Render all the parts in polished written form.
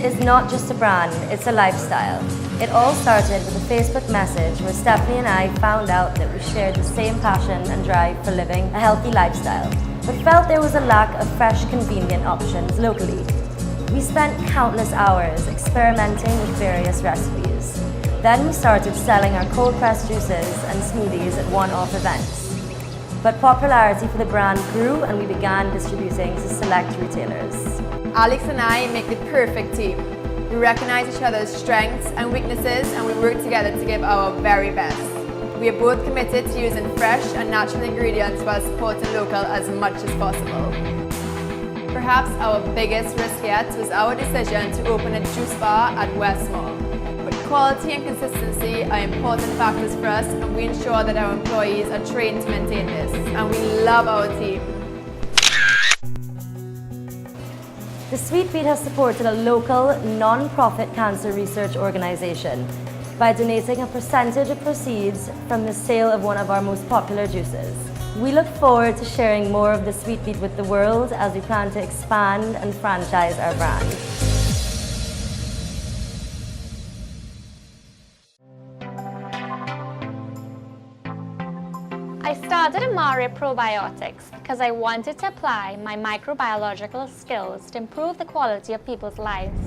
is not just a brand, it's a lifestyle. It all started with a Facebook message where Stephanie and I found out that we shared the same passion and drive for living a healthy lifestyle, but felt there was a lack of fresh, convenient options locally. We spent countless hours experimenting with various recipes. Then we started selling our cold-pressed juices and smoothies at one-off events. But popularity for the brand grew and we began distributing to select retailers. Alex and I make the perfect team. We recognize each other's strengths and weaknesses and we work together to give our very best. We are both committed to using fresh and natural ingredients while supporting local as much as possible. Perhaps our biggest risk yet was our decision to open a juice bar at West Mall. But quality and consistency are important factors for us and we ensure that our employees are trained to maintain this. And we love our team. The Sweet Beat has supported a local, non-profit cancer research organization by donating a percentage of proceeds from the sale of one of our most popular juices. We look forward to sharing more of the Sweet Beat with the world as we plan to expand and franchise our brand. I started Maori Probiotics because I wanted to apply my microbiological skills to improve the quality of people's lives.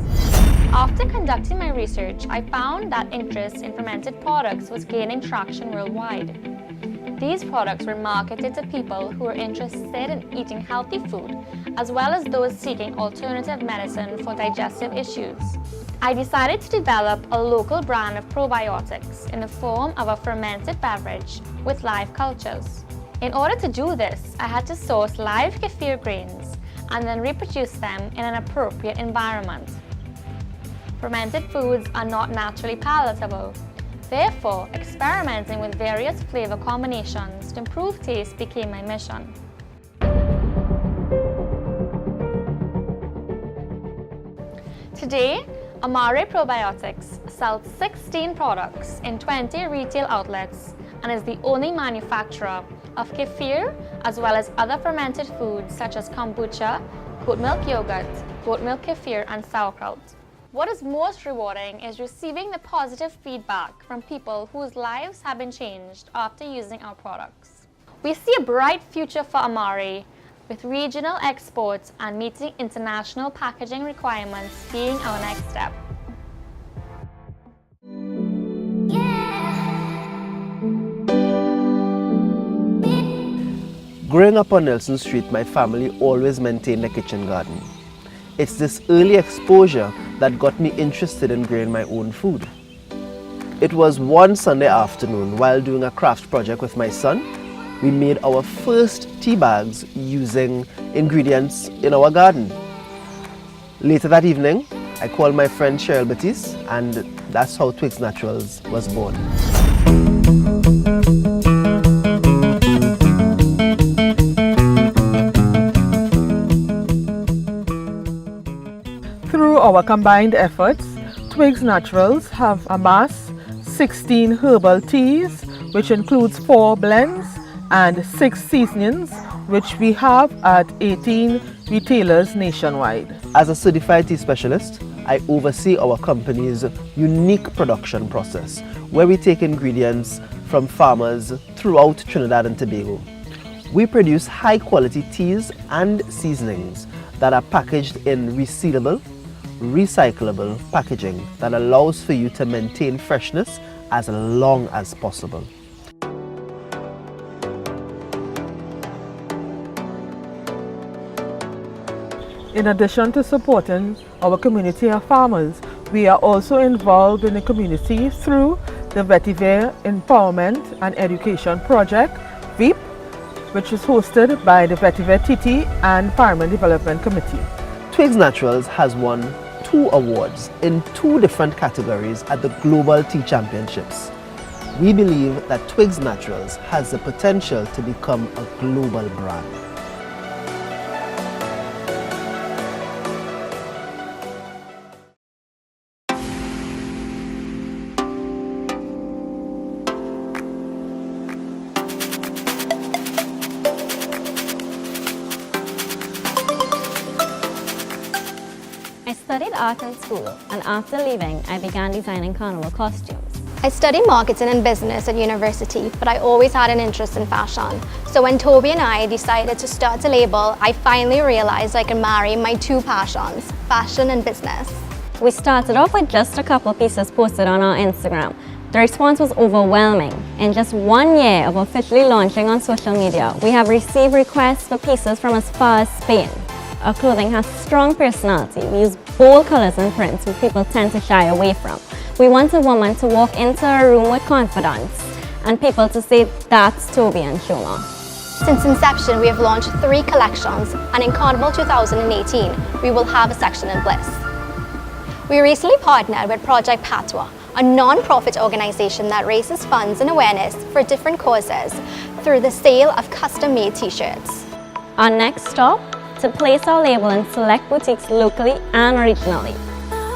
After conducting my research, I found that interest in fermented products was gaining traction worldwide. These products were marketed to people who were interested in eating healthy food, as well as those seeking alternative medicine for digestive issues. I decided to develop a local brand of probiotics in the form of a fermented beverage with live cultures. In order to do this, I had to source live kefir grains and then reproduce them in an appropriate environment. Fermented foods are not naturally palatable. Therefore, experimenting with various flavor combinations to improve taste became my mission. Today, Maori Probiotics sells 16 products in 20 retail outlets and is the only manufacturer of kefir as well as other fermented foods such as kombucha, goat milk yogurt, goat milk kefir and sauerkraut. What is most rewarding is receiving the positive feedback from people whose lives have been changed after using our products. We see a bright future for Maori, with regional exports and meeting international packaging requirements being our next step. Growing up on Nelson Street, my family always maintained a kitchen garden. It's this early exposure that got me interested in growing my own food. It was one Sunday afternoon while doing a craft project with my son. We made our first tea bags using ingredients in our garden. Later that evening, I called my friend Cheryl-Ann Baptiste, and that's how Twigs Naturals was born. Through our combined efforts, Twigs Naturals have amassed 16 herbal teas, which includes 4 blends and 6 seasonings, which we have at 18 retailers nationwide. As a certified tea specialist, I oversee our company's unique production process, where we take ingredients from farmers throughout Trinidad and Tobago. We produce high-quality teas and seasonings that are packaged in resealable, recyclable packaging that allows for you to maintain freshness as long as possible. In addition to supporting our community of farmers, we are also involved in the community through the Vetiver Empowerment and Education Project, VEEP, which is hosted by the Vetiver TT and Farmer Development Committee. Twigs Naturals has won 2 awards in 2 different categories at the Global Tea Championships. We believe that Twigs Naturals has the potential to become a global brand. I studied art in school, and after leaving, I began designing carnival costumes. I studied marketing and business at university, but I always had an interest in fashion. So when Toby and I decided to start a label, I finally realized I could marry my two passions, fashion and business. We started off with just a couple pieces posted on our Instagram. The response was overwhelming. In just 1 year of officially launching on social media, we have received requests for pieces from as far as Spain. Our clothing has strong personality. We use bold colors and prints which people tend to shy away from. We want a woman to walk into a room with confidence and people to say, that's Toby and Shoma. Since inception, we have launched 3 collections, and in Carnival 2018, we will have a section in Bliss. We recently partnered with Project Patwa, a non-profit organization that raises funds and awareness for different causes through the sale of custom-made t-shirts. Our next stop, to place our label in select boutiques locally and regionally.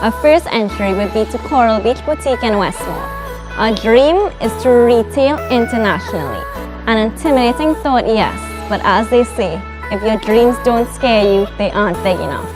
Our first entry would be to Coral Beach Boutique in Westmore. Our dream is to retail internationally. An intimidating thought, yes, but as they say, if your dreams don't scare you, they aren't big enough.